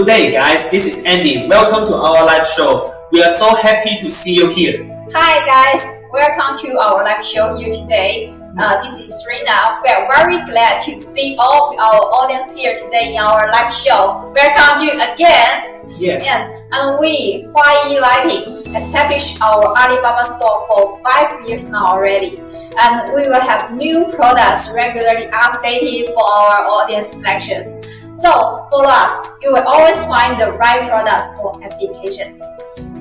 Good day, guys. This is Andy. Welcome to our live show. We are so happy to see you here. Hi, guys. Welcome to our live show here today. This is Rina. We are very glad to see all of our audience here today in our live show. Welcome you again. Yes. And we, Marquee Lighting, established our Alibaba store for 5 years now already. And we will have new products regularly updated for our audience selection. So, for us, you will always find the right products for application.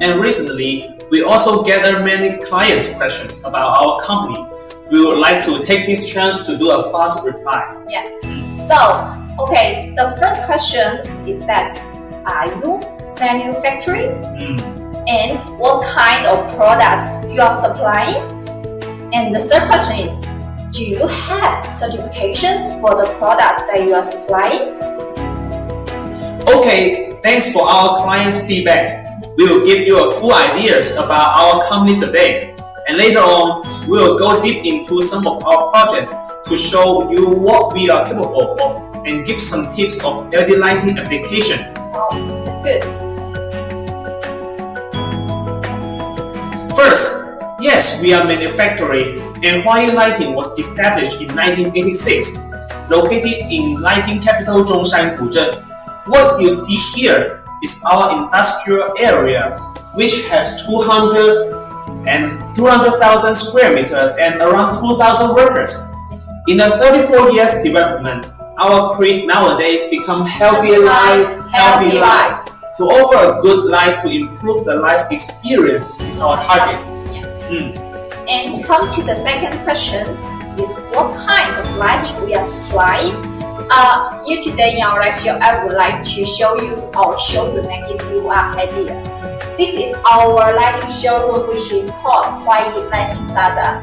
And recently, we also gathered many client questions about our company. We would like to take this chance to do a fast reply. Yeah. So, okay, the first question is that, are you manufacturing? And what kind of products you are supplying? And the third question is, do you have certifications for the product that you are supplying? Okay, thanks for our clients' feedback. We will give you a full ideas about our company today. And later on, we will go deep into some of our projects to show you what we are capable of and give some tips of LED lighting application. Oh, that's good. First, yes, we are manufacturing, and Marquee Lighting was established in 1986, located in lighting capital Zhongshan, Guzheng. What you see here is our industrial area, which has 200,000 square meters and around 2,000 workers. In the 34 years development, our creed nowadays become healthy life. To offer a good life to improve the life experience is our target. And come to the second question is what kind of lighting we are supplying? Here today in our live show, I would like to show you our showroom and give you an idea. This is our lighting showroom, which is called Marquee Lighting Plaza.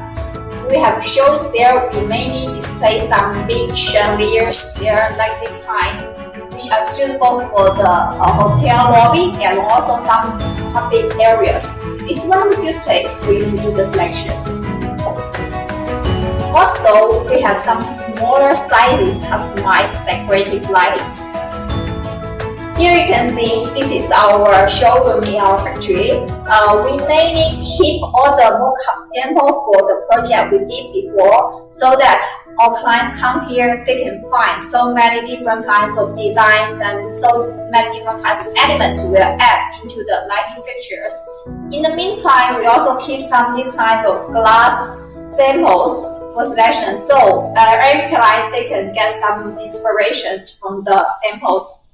We have shows there. We mainly display some big chandeliers there, like this kind, which are suitable for the hotel lobby and also some public areas. It's a very good place for you to do the selection. Also, we have some smaller sizes customized decorative lightings. Here you can see this is our showroom in our factory. We mainly keep all the mock-up samples for the project we did before, so that our clients come here, they can find so many different kinds of designs and so many different kinds of elements we'll add into the lighting fixtures. In the meantime, we also keep some this kind of glass samples for selection, so every client they can get some inspirations from the samples.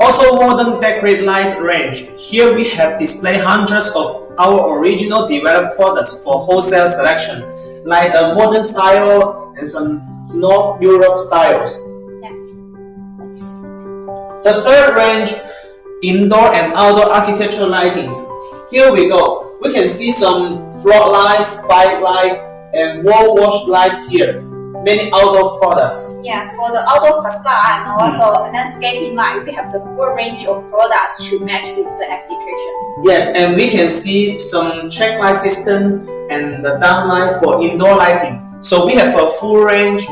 Also, modern decorative lights range. Here we have displayed hundreds of our original developed products for wholesale selection, like the modern style and some North Europe styles. The third range, indoor and outdoor architectural lightings. Here we go. We can see some floor lights, spike light, and wall wash light here. Many outdoor products. Yeah, for the outdoor facade and also landscaping light, we have the full range of products to match with the application. Yes, and we can see some check light system and the downlight for indoor lighting. So we have a full range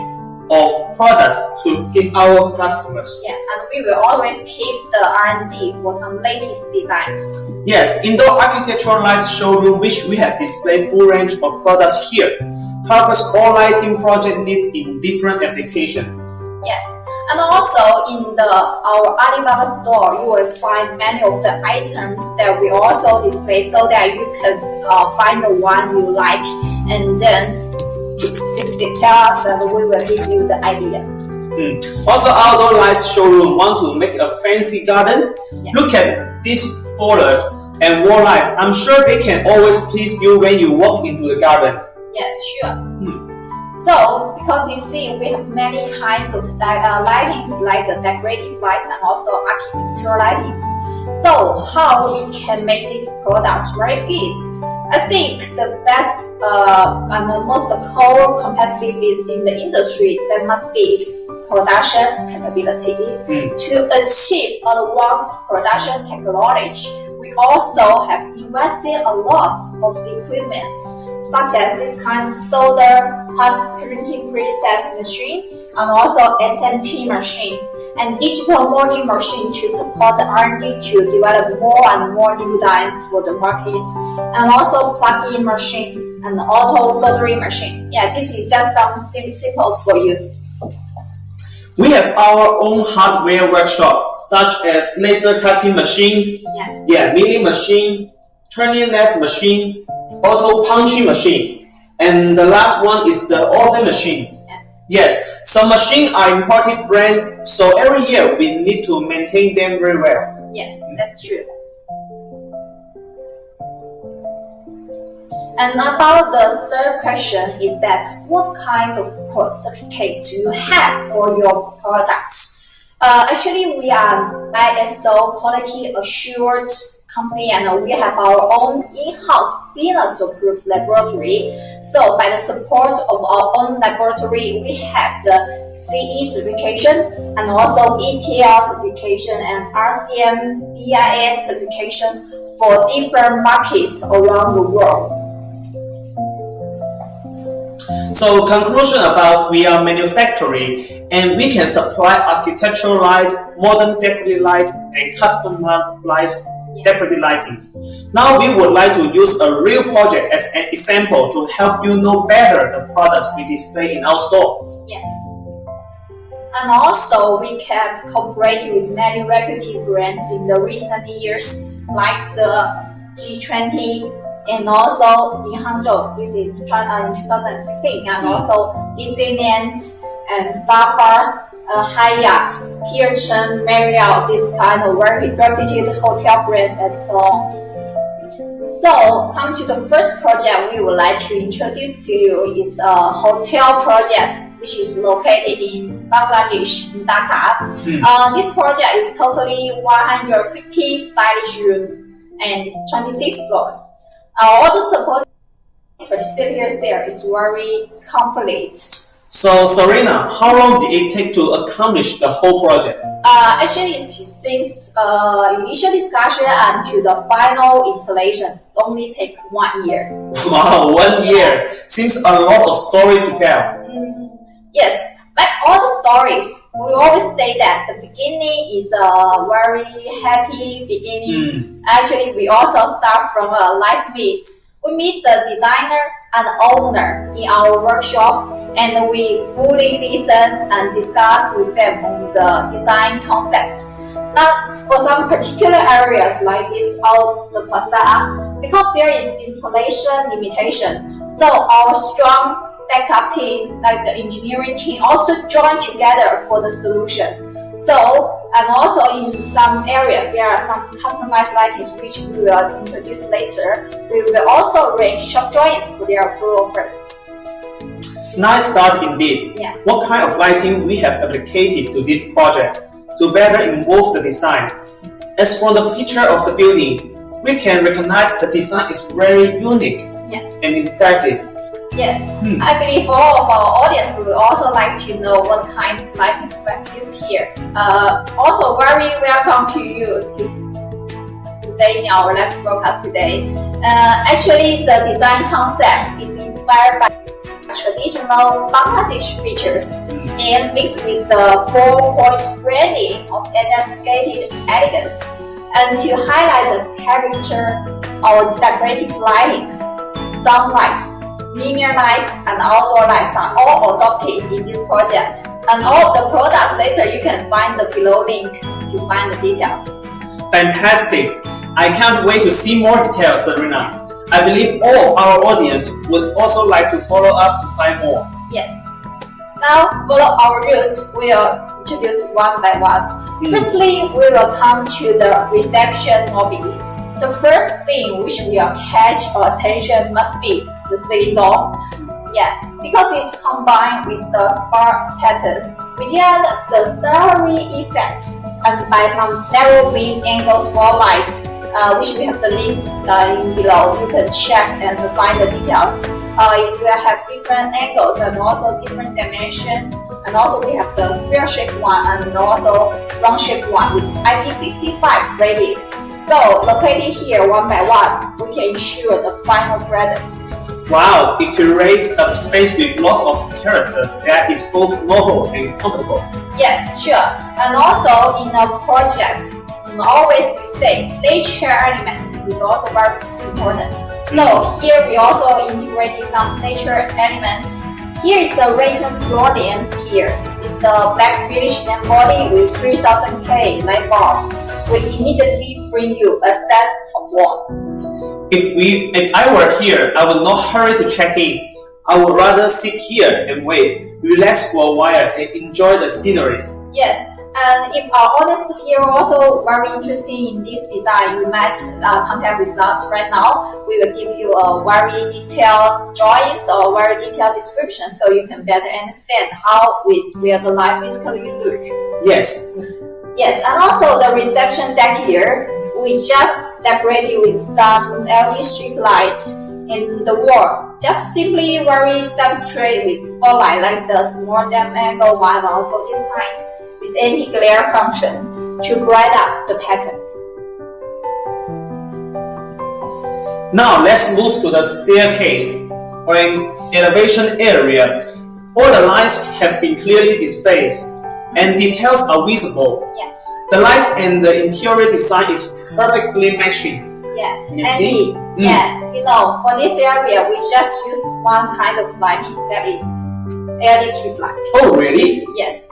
of products to give our customers. Yeah, and we will always keep the R&D for some latest designs. Yes, indoor architectural lights showroom, which we have displayed full range of products here, covers all lighting project needs in different applications. Yes, and also in our Alibaba store, you will find many of the items that we also display so that you can find the one you like and then tell us and we will give you the idea. Also, outdoor lights showroom want to make a fancy garden. Yeah. Look at this border and wall lights. I'm sure they can always please you when you walk into the garden. Yes, sure. So, because you see, we have many kinds of lightings, like the decorative lights and also architectural lightings. So, how we can make these products very good? I think the best and the most core competitiveness in the industry that must be production capability. To achieve advanced production technology, we also have invested a lot of equipment, such as this kind of solder, printing process machine, and also SMT machine. and digital molding machine to support the R&D to develop more and more new designs for the market, and also plug-in machine and auto soldering machine. Yeah, this is just some samples for you. We have our own hardware workshop, such as laser cutting machine, milling machine, turning lathe machine, auto punching machine, and the last one is the oven machine. Yes, some machines are imported brand, so every year we need to maintain them very well. Yes, that's true. And about the third question is that what kind of certificate do you have for your products? Actually, we are ISO quality assured company, and we have our own in-house CNAS approved laboratory. So by the support of our own laboratory, we have the CE certification and also ETL certification and RCM BIS certification for different markets around the world. So conclusion about we are manufacturing and we can supply architectural lights, modern decorative lights, and customized decorative lightings. Now we would like to use a real project as an example to help you know better the products we display in our store. Yes. And also we have cooperated with many reputed brands in the recent years, like the G20 and also in Hangzhou, this is in 2016, and also Disneyland and Starbucks, Hyatt, Hilton, Marriott, this kind of very reputed hotel brands and so on. So, come to the first project we would like to introduce to you is a hotel project which is located in Bangladesh, in Dhaka. This project is totally 150 stylish rooms and 26 floors. All the support facilities there is very complete. So, Serena, how long did it take to accomplish the whole project? Actually, since initial discussion until the final installation only take 1 year. Wow, 1 year! Seems a lot of story to tell. Yes, like all the stories, we always say that the beginning is a very happy beginning. Actually, we also start from a light meet. We meet the designer and owner in our workshop, and we fully listen and discuss with them on the design concept. Not for some particular areas like this or the facade, because there is installation limitation. So our strong backup team, like the engineering team, also join together for the solution. So, and also in some areas, there are some customized lightings which we will introduce later. We will also arrange shop joints for their approval first. Nice start indeed. Yeah. What kind of lighting we have applied to this project to better involve the design? As for the picture of the building, we can recognize the design is very unique and impressive. Yes, I believe all of our audience will also like to know what kind of lighting we use here. Also, very welcome to you to stay in our live broadcast today. Actually, the design concept is inspired by traditional Bangladesh features and mixed with the 4 points branding of educated elegance. And to highlight the character, our decorative lightings, downlights, linear lights and outdoor lights are all adopted in this project. And all the products later you can find the below link to find the details. Fantastic! I can't wait to see more details, Serena. I believe all of our audience would also like to follow up to find more. Yes. Now follow our routes. We will introduce one by one. Firstly, we will come to the reception lobby. The first thing which will catch our attention must be the ceiling door. Yeah, because it's combined with the spark pattern. We get the starry effect, and by some narrow beam angles for light, which we have the link in below. You can check and find the details. It will have different angles and also different dimensions, and also we have the square shaped one and also round shaped one with IP65 rated. So located here one by one, we can ensure the final present. Wow, it creates a space with lots of character that is both novel and comfortable. Yes, sure. And also in a project, always we say nature element is also very important. So here we also integrated some nature elements. Here is the Rayton floor lamp here. It's a black finished lamp body with 3000K light bulb. We immediately bring you a sense of warmth. If I were here, I would not hurry to check in. I would rather sit here and wait, relax for a while, and enjoy the scenery. Yes, and if our audience here also very interested in this design, you might contact with us right now. We will give you a very detailed drawings or very detailed description so you can better understand how will the light physically look. Yes. Yes, and also the reception deck here, we just decorated with some LED strip lights in the wall. Just simply very demonstrate with spotlight like the small depth angle one, also this kind with anti-glare function to brighten up the pattern. Now let's move to the staircase or an elevation area. All the lines have been clearly displayed and details are visible. Yeah. The light and the interior design is perfectly matching. Yeah, You see? Yeah, for this area we just use one kind of lighting, that is LED strip light. Oh, really? Yes.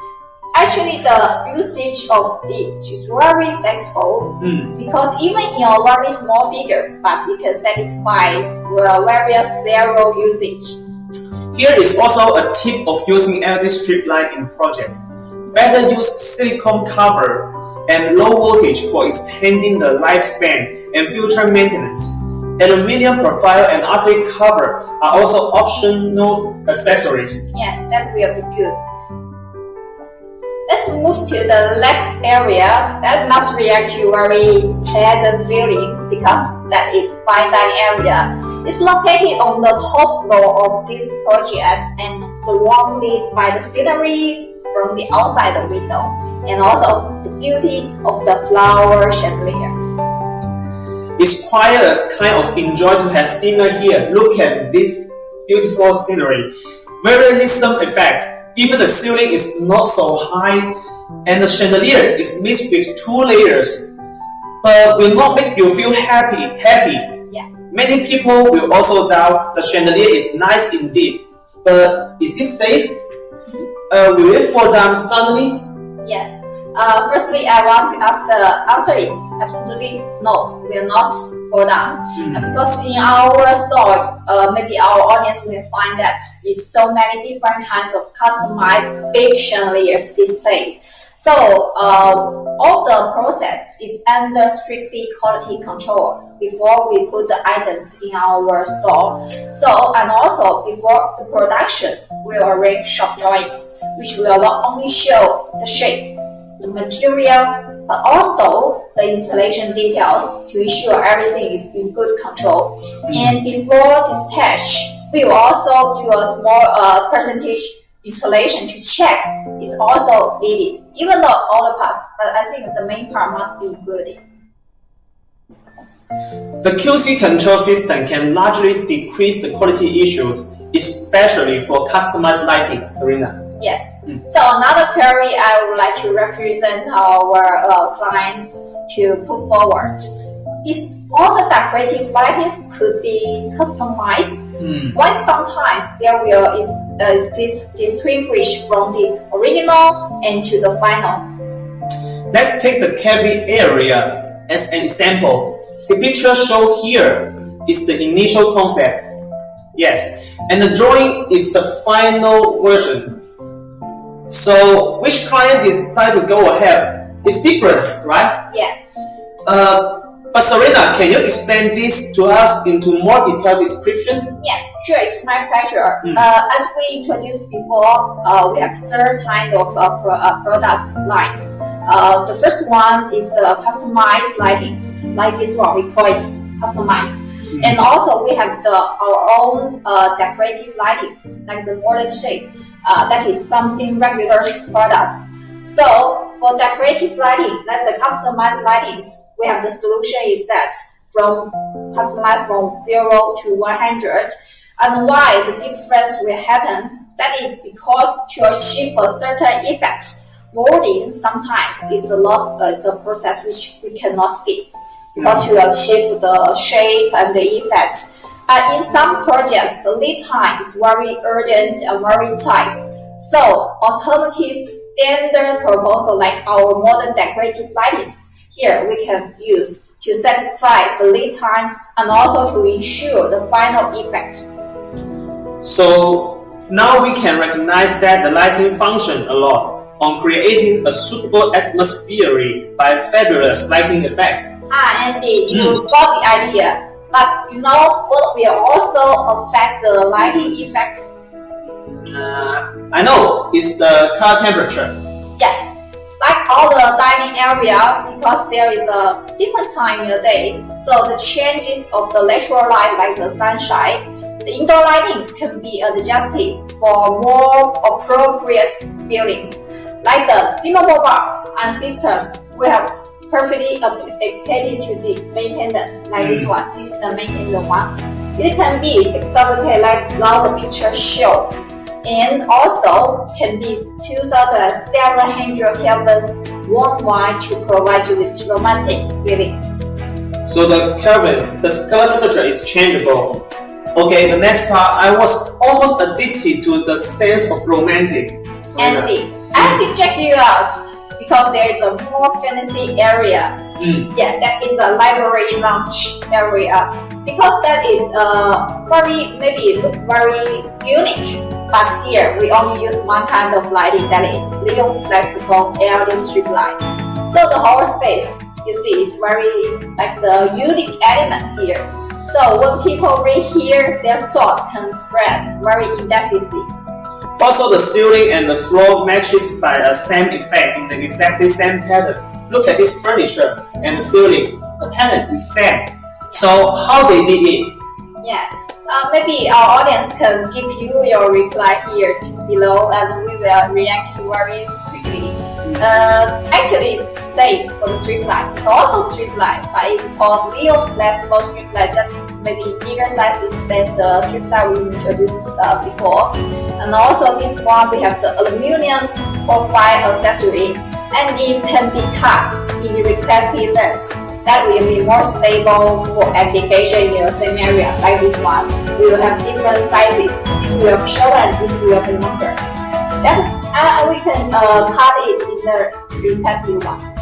Actually, the usage of it is very flexible because even in a very small figure, but it can satisfy various zero usage. Here is also a tip of using LED strip light in project. Better use silicone cover and low voltage for extending the lifespan and future maintenance. Aluminium profile and acrylic cover are also optional accessories. Yeah, that will be good. Let's move to the next area that must react to very pleasant feeling because that is fine dining area. It's located on the top floor of this project and surrounded by the scenery from the outside the window and also the beauty of the flower chandelier. It's quite a kind of enjoy to have dinner here. Look at this beautiful scenery. Very lissome effect. Even the ceiling is not so high and the chandelier is mixed with 2 layers, but will not make you feel heavy. Yeah. Many people will also doubt the chandelier is nice indeed, but is it safe? Will it fall down suddenly? Yes. Firstly, I want to ask the answer is absolutely no, will not fall down. Because in our store, maybe our audience will find that it's so many different kinds of customized big chandeliers displayed. So all the process is under strictly quality control before we put the items in our store. So and also before the production, we'll arrange shop drawings, which will not only show the shape, the material, but also the installation details to ensure everything is in good control. And before dispatch, we will also do a small percentage installation to check is also needed, even though all the parts, but I think the main part must be included. The QC control system can largely decrease the quality issues, especially for customized lighting, Serena. Yes. So another query I would like to represent our clients to put forward. If all the decorative lightings could be customized, why sometimes there will is this distinguish from the original and to the final? Let's take the cafe area as an example. The picture shown here is the initial concept. Yes, and the drawing is the final version. So which client decide to go ahead? It's different, right? Yeah. But Serena, can you explain this to us into more detailed description? Yeah, sure, it's my pleasure. As we introduced before, we have certain kind of product lines. The first one is the customized lightings, like this one, we call it customized. And also we have our own decorative lightings, like the golden shape. That is something regular products. So for decorative lighting, like the customized lightings, we have the solution is that from customized from 0 to 100. And why the difference will happen? That is because to achieve a certain effect, molding sometimes is a process which we cannot skip. Because to achieve the shape and the effect. In some projects, the lead time is very urgent and very tight. So, alternative standard proposal like our modern decorative lightings, here we can use to satisfy the lead time and also to ensure the final effect. So now we can recognize that the lighting function a lot on creating a suitable atmosphere by fabulous lighting effect. Andy, you got the idea. But you know what will also affect the lighting effect? I know, it's the color temperature. Yes, like all the dining area, because there is a different time in the day, so the changes of the natural light like the sunshine, the indoor lighting can be adjusted for more appropriate feeling. Like the dimmable bar and system, we have perfectly applicated to the main pendant, like this one. This is the main pendant one. It can be 6,000K like now the picture show, and also can be 2,700 Kelvin worldwide to provide you with romantic feeling. So the Kelvin, the color temperature is changeable. Okay, the next part, I was almost addicted to the sense of romantic. Andy, I have to check you out because there is a more fancy area. Yeah, that is a library lounge area. Because that is very, maybe look very unique. But here we only use one kind of lighting, that is little flexible LED strip light. So the whole space, you see, it's very like the unique element here. So when people read here, their thought can spread very effectively. Also, the ceiling and the floor matches by the same effect in the exactly same pattern. Look at this furniture and the ceiling. The pattern is same. So how they did it? Yeah, maybe our audience can give you your reply here below, and we will react very quickly. Actually, it's same for the strip light. It's also strip light, but it's called Leo flexible strip light, just maybe bigger sizes than the strip light we introduced before. And also this one, we have the aluminum profile accessory, and it can be cut in requested lengths. That will be more stable for application in the same area, like this one. We will have different sizes. This will be shorter and this will be longer. Then we can cut it in the requested one.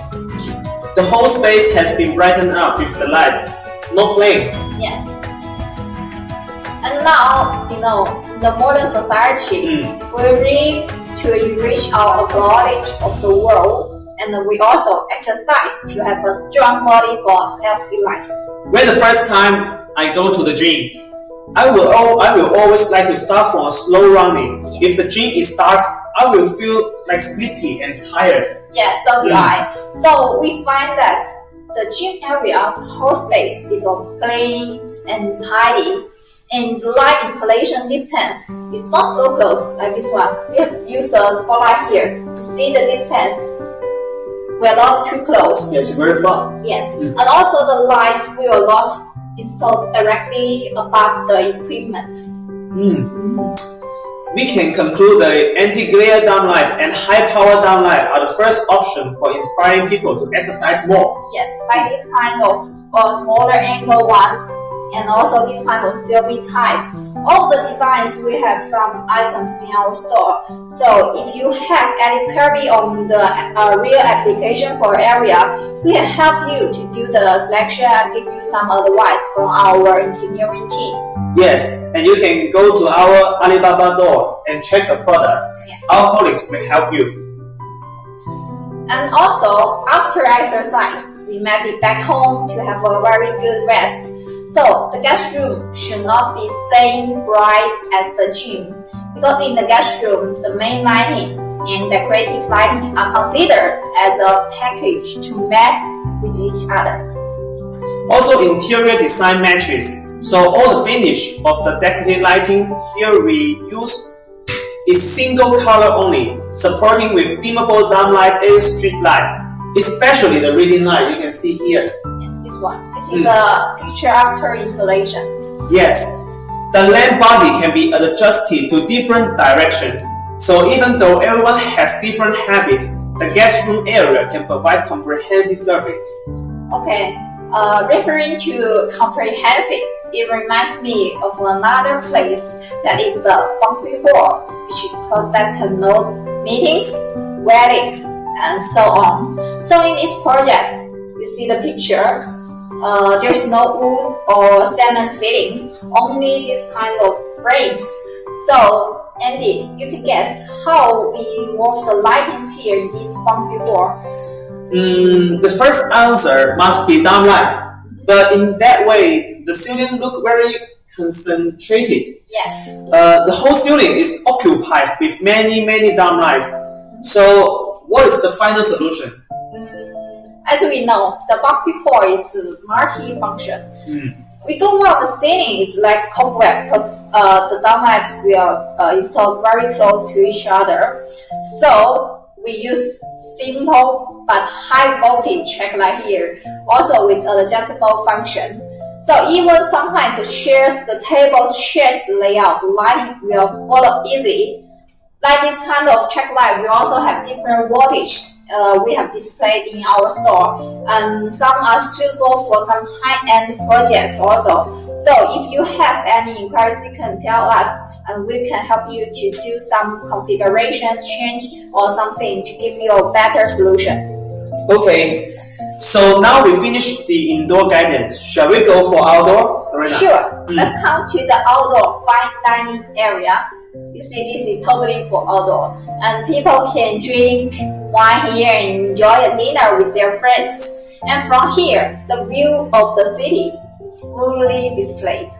The whole space has been brightened up with the light. No blame. Yes. And now, you know, in the modern society, we need to enrich our knowledge of the world, and we also exercise to have a strong body for healthy life. When the first time I go to the gym, I will always like to start from a slow running. If the gym is dark, I will feel like sleepy and tired. Yeah, so do I. So we find that the gym area, the whole space is all clean and tidy, and the light installation distance is not so close like this one. We use a spotlight here to see the distance. We're not too close. Yes, very far. Yes, and also the lights will not install directly above the equipment. We can conclude the anti-glare downlight and high-power downlight are the first option for inspiring people to exercise more. Yes, like this kind of smaller angle ones, and also this kind of selfie type. All the designs, we have some items in our store. So if you have any query on the real application for area, we can help you to do the selection and give you some advice from our engineering team. Yes, and you can go to our Alibaba door and check the products. Yeah. Our colleagues will help you. And also, after exercise, we might be back home to have a very good rest. So the guest room should not be same bright as the gym, because in the guest room, the main lighting and decorative lighting are considered as a package to match with each other. Also, interior design matches. So all the finish of the decorative lighting here we use is single color only, supporting with dimmable downlight LED strip light, especially the reading light you can see here. This one. This is the picture after installation. Yes, The lamp body can be adjusted to different directions, so even though everyone has different habits, the guest room area can provide comprehensive service. Okay, referring to comprehensive, it reminds me of another place that is the banquet hall, because that can note meetings, weddings, and so on. So in this project, you see the picture. There's no wood or cement seating, only this kind of frames. So, Andy, you can guess how we involve the lightings here in this banquet hall. The first answer must be downlight, but in that way, the ceiling look very concentrated. Yes. The whole ceiling is occupied with many downlights. So, what is the final solution? As we know, the banquet hall is Marquee function. We don't want the ceiling is like cobweb because the downlights will install very close to each other. So we use simple but high voltage track light here, also with an adjustable function. So even sometimes the chairs, the tables change the layout, the lighting will follow easily. Like this kind of track light, we also have different voltage. We have displayed in our store, and some are suitable for some high-end projects also. So if you have any inquiries, you can tell us, and we can help you to do some configurations change or something to give you a better solution. Okay, so now we finished the indoor guidance. Shall we go for outdoor, Serena? Sure. Let's come to the outdoor fine dining area. You see, this is totally for outdoor, and people can drink wine here and enjoy a dinner with their friends. And from here, the view of the city is fully displayed.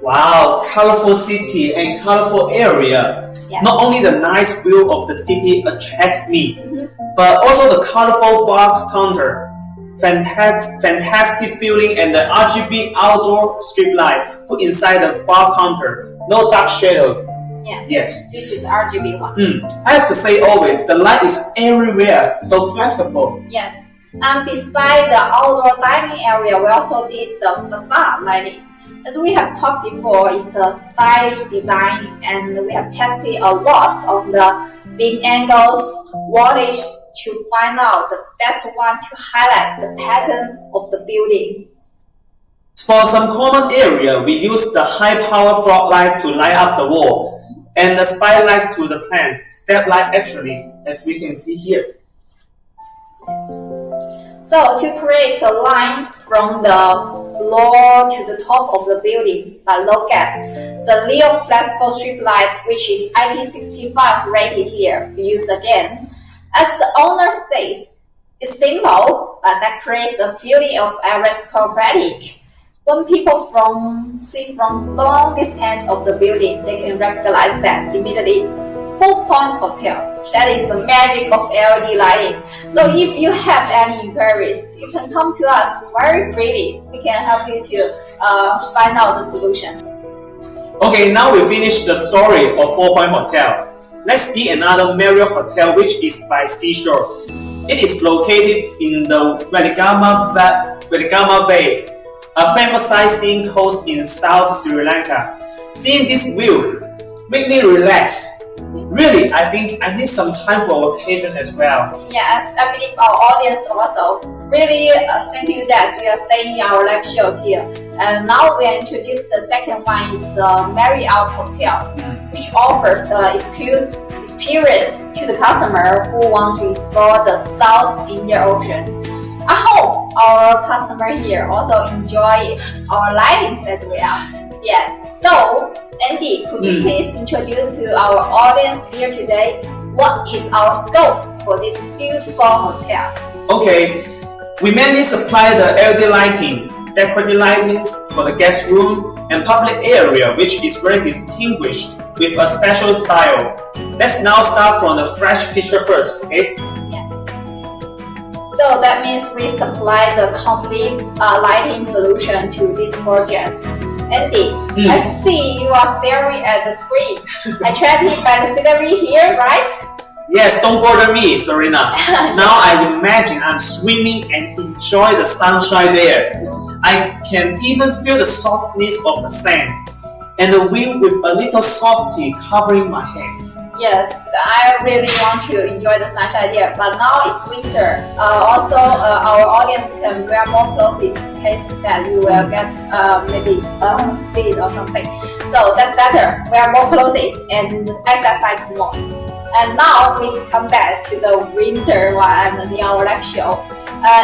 Wow, colorful city and colorful area. Yeah. Not only the nice view of the city attracts me, but also the colorful box counter, fantastic feeling, and the RGB outdoor strip light put inside the bar counter. No dark shadow. Yeah. Yes. This is RGB one. I have to say always, the light is everywhere, so flexible. Yes. And beside the outdoor dining area, we also did the facade lighting. As we have talked before, it's a stylish design, and we have tested a lot of the beam angles, wattage to find out the best one to highlight the pattern of the building. For some common area, we use the high-power floodlight to light up the wall, and the spotlight to the plants, step light actually, as we can see here. So to create a line from the floor to the top of the building, look at the Leo flexible strip light, which is IP65 rated here, we use again. As the owner says, it's simple, but that creates a feeling of aristocratic. When people see from long distance of the building, they can recognize that immediately. 4-point hotel. That is the magic of LED lighting. So if you have any inquiries, you can come to us very freely. We can help you to find out the solution. Okay, now we finish the story of 4-point hotel. Let's see another Marriott hotel, which is by seashore. It is located in the Veligama Bay, a famous sightseeing coast in South Sri Lanka. Seeing this view make me relax. Really, I think I need some time for vacation as well. Yes, I believe our audience also. Really, thank you that you are staying in our live show here. And now we introduce the second one is Marriott Hotels, which offers exclusive experience to the customer who want to explore the South Indian Ocean. I hope our customer here also enjoy our lightings as well. Yes. So, Andy, could you please introduce to our audience here today what is our scope for this beautiful hotel? Okay, we mainly supply the LED lighting, decorative lightings for the guest room and public area, which is very distinguished with a special style. Let's now start from the fresh picture first, okay? So that means we supply the complete lighting solution to these projects. Andy, I see you are staring at the screen. Attracted by the scenery here, right? Yes, don't bother me, Serena. Now I imagine I'm swimming and enjoy the sunshine there. I can even feel the softness of the sand. and the wind with a little softy covering my head. Yes, I really want to enjoy the such idea, but now it's winter. Also, our audience can wear more clothes in case that you will get maybe heat or something. So that's better. Wear more clothes and exercise more. And now we come back to the winter one in our live show.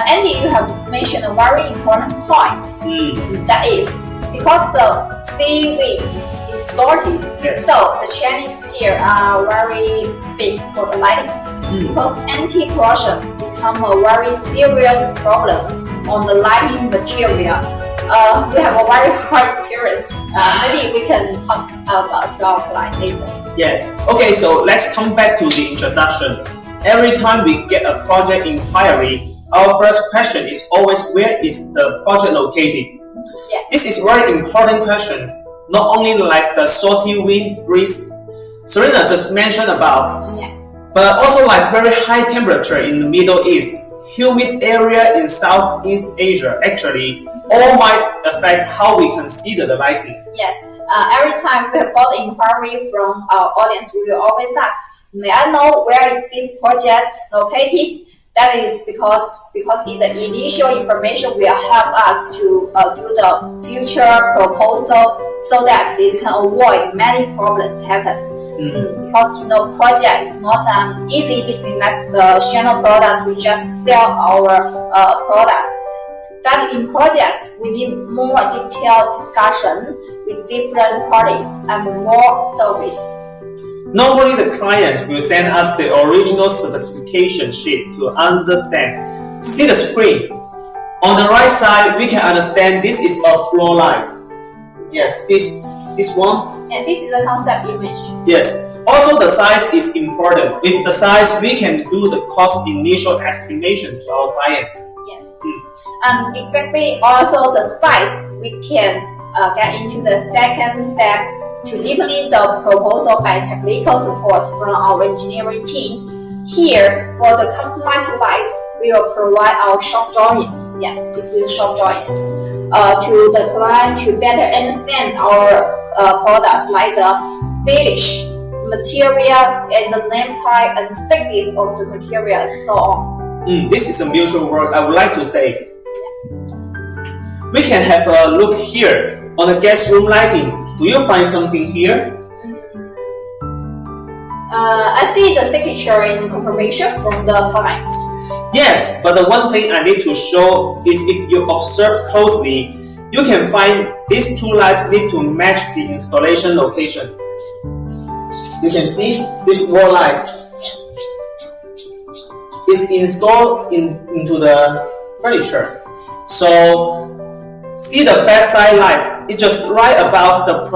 Andy, you have mentioned a very important point. That is because the sea wind is salty. Yes. So the chances here are very big for the lightings because anti-corrosion become a very serious problem on the lighting material. We have a very hard experience. Maybe we can talk about to our client later. Yes. Okay, so let's come back to the introduction. Every time we get a project inquiry, our first question is always where is the project located? Yeah. This is very important question. Not only like the salty wind breeze Serena just mentioned about, but also like very high temperature in the Middle East, humid area in Southeast Asia. Actually, all might affect how we consider the lighting. Yes. Every time we have got inquiry from our audience, we will always ask, may I know where is this project located? That is because in the initial information will help us to do the future proposal so that it can avoid many problems happen. Because project is not an easy business like the channel products. We just sell our products. That in project we need more detailed discussion with different parties and more service. Normally, the client will send us the original specification sheet to understand. See the screen. On the right side, we can understand this is a floor light. Yes, this one. And this is a concept image. Yes. Also, the size is important. With the size, we can do the cost initial estimation to our clients. Yes. And exactly also the size, we can get into the second step to deepen the proposal by technical support from our engineering team. Here, for the customized lights, we will provide our shop drawings. Yeah, this is shop drawings to the client to better understand our products like the finish, material, and the name tag and thickness of the material and so on. This is a mutual work. I would like to say. We can have a look here on the guest room lighting. Do you find something here? I see the signature in confirmation from the client. Yes, but the one thing I need to show is if you observe closely, you can find these two lights need to match the installation location. You can see this wall light is installed into the furniture. So see the backside light, it's just right above the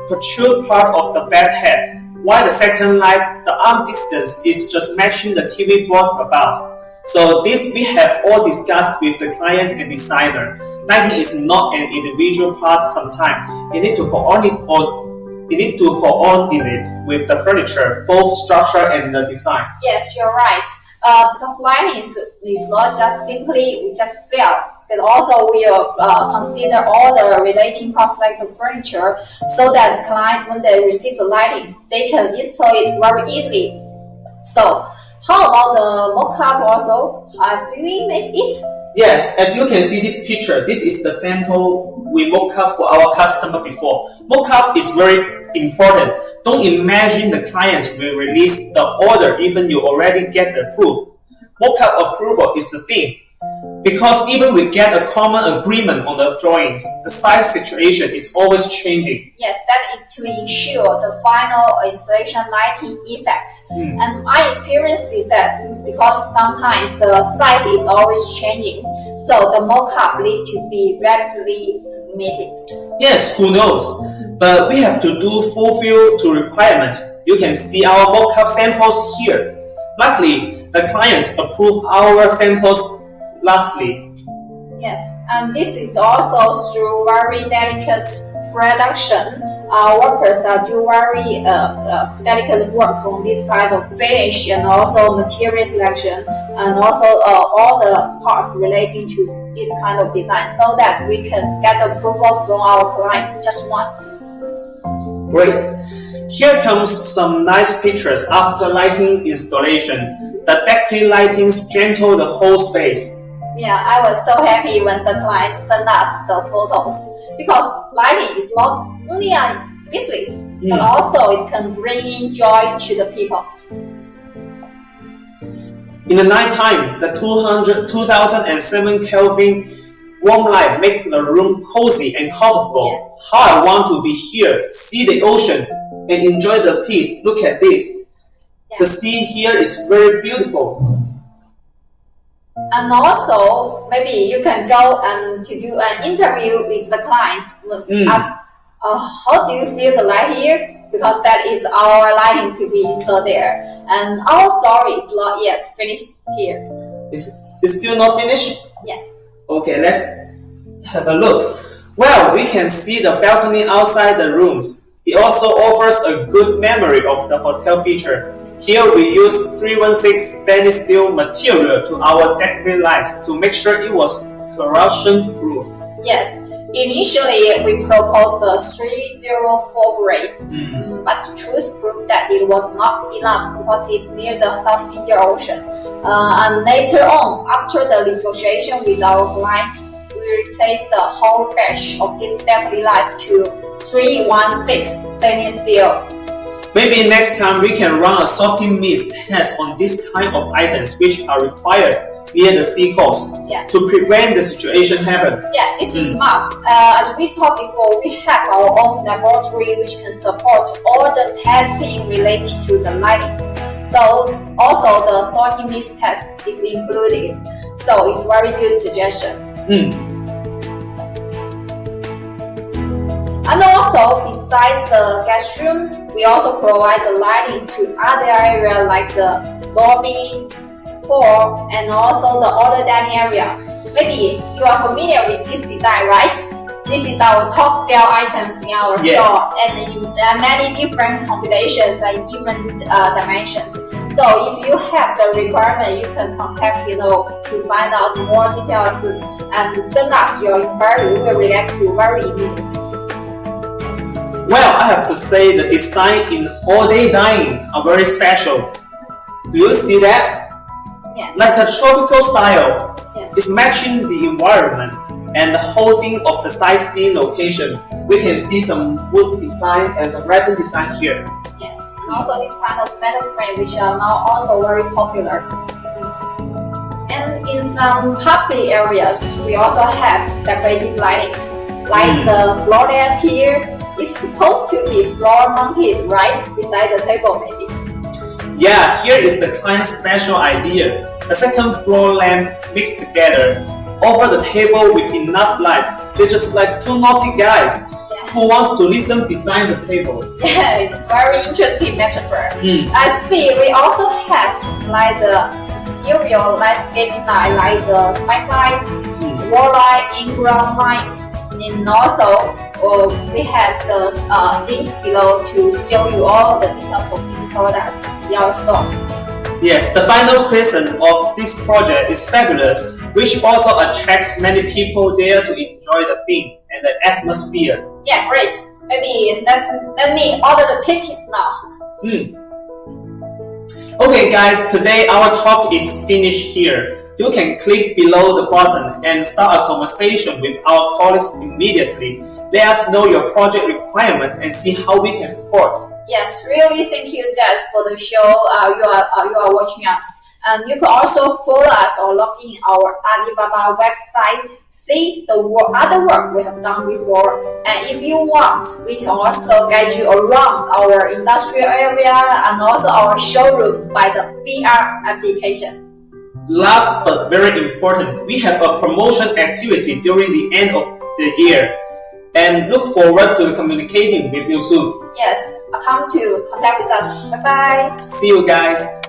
protrude part of the bed head, while the second light, the arm distance is just matching the TV board above. So this we have all discussed with the client and designer. Lighting is not an individual part sometimes. You need to coordinate with the furniture, both structure and the design. Yes, you're right. Because lighting is not just simply we just sell, but also we will consider all the relating parts like the furniture, so that the client, when they receive the lightings, they can install it very easily. So, how about the mock-up also? Have we made it? Yes, as you can see this picture, this is the sample we mock up for our customer before. Mock-up is very important. Don't imagine the client will release the order even you already get the proof. Mock-up approval is the thing. Because even we get a common agreement on the drawings, the size situation is always changing. Yes, that is to ensure the final installation lighting effect. And my experience is that because sometimes the size is always changing, so the mock-up need to be rapidly submitted. Yes, who knows? But we have to fulfill to requirement. You can see our mock-up samples here. Luckily, the clients approve our samples lastly. Yes, and this is also through very delicate production. Our workers do very delicate work on this kind of finish and also material selection and also all the parts relating to this kind of design, so that we can get approval from our client just once. Great. Here comes some nice pictures after lighting installation. The decorative lighting gentle the whole space. Yeah, I was so happy when the client sent us the photos because lighting is not only a business, but also it can bring in joy to the people. In the nighttime, the 2007 Kelvin warm light make the room cozy and comfortable. Yeah. How I want to be here, see the ocean, and enjoy the peace. Look at this. Yeah. The sea here is very beautiful. And also, maybe you can go and to do an interview with the client. Ask, how do you feel the light here? Because that is our lighting to be installed there. And our story is not yet finished here. It's still not finished? Yeah. Okay, let's have a look. Well, we can see the balcony outside the rooms. It also offers a good memory of the hotel feature. Here we use 316 stainless steel material to our decorative lights to make sure it was corrosion proof. Yes. Initially, we proposed the 304 grade, but the truth proved that it was not enough because it's near the South Indian Ocean. And later on, after the negotiation with our client, we replaced the whole batch of this decorative light to 316 stainless steel. Maybe next time we can run a sorting mist test on this kind of items which are required near the sea coast to prevent the situation happen. Yeah, this is must. As we talked before, we have our own laboratory which can support all the testing related to the lightings. So also the sorting mist test is included. So it's very good suggestion. And also, besides the guest room, we also provide the lighting to other areas like the lobby, hall, and also the other dining area. Maybe you are familiar with this design, right? This is our top sale items in our store, and in many different combinations and different dimensions. So if you have the requirement, you can contact below to find out more details and send us your inquiry. We will react to you very immediately. Well, I have to say the design in all-day dining are very special. Do you see that? Yeah. Like a tropical style. Yes. It's matching the environment and the holding of the sightseeing location. We can see some wood design and some writing design here. Yes, and also this kind of metal frame which are now also very popular. And in some public areas, we also have decorative lightings. Like the floor lamp here, it's supposed to be floor mounted right beside the table maybe. Yeah, here is the client's special idea. A second floor lamp mixed together over the table with enough light. They're just like two naughty guys who wants to listen beside the table. Yeah, it's very interesting metaphor. I see we also have like the exterior landscaping light like the spike light, wall light, in-ground light, and also we have the link below to show you all the details of these products in our store. Yes, the final question of this project is fabulous, which also attracts many people there to enjoy the theme and the atmosphere. Yeah, great. Maybe let me order the tickets now. Okay guys, today our talk is finished here. You can click below the button and start a conversation with our colleagues immediately. Let us know your project requirements and see how we can support. Yes, really thank you, Jess, for the show. You are watching us. And you can also follow us or log in our Alibaba website, see the other work we have done before. And if you want, we can also guide you around our industrial area and also our showroom by the VR application. Last but very important, we have a promotion activity during the end of the year. And look forward to communicating with you soon. Yes, come to contact with us. Bye-bye. See you guys.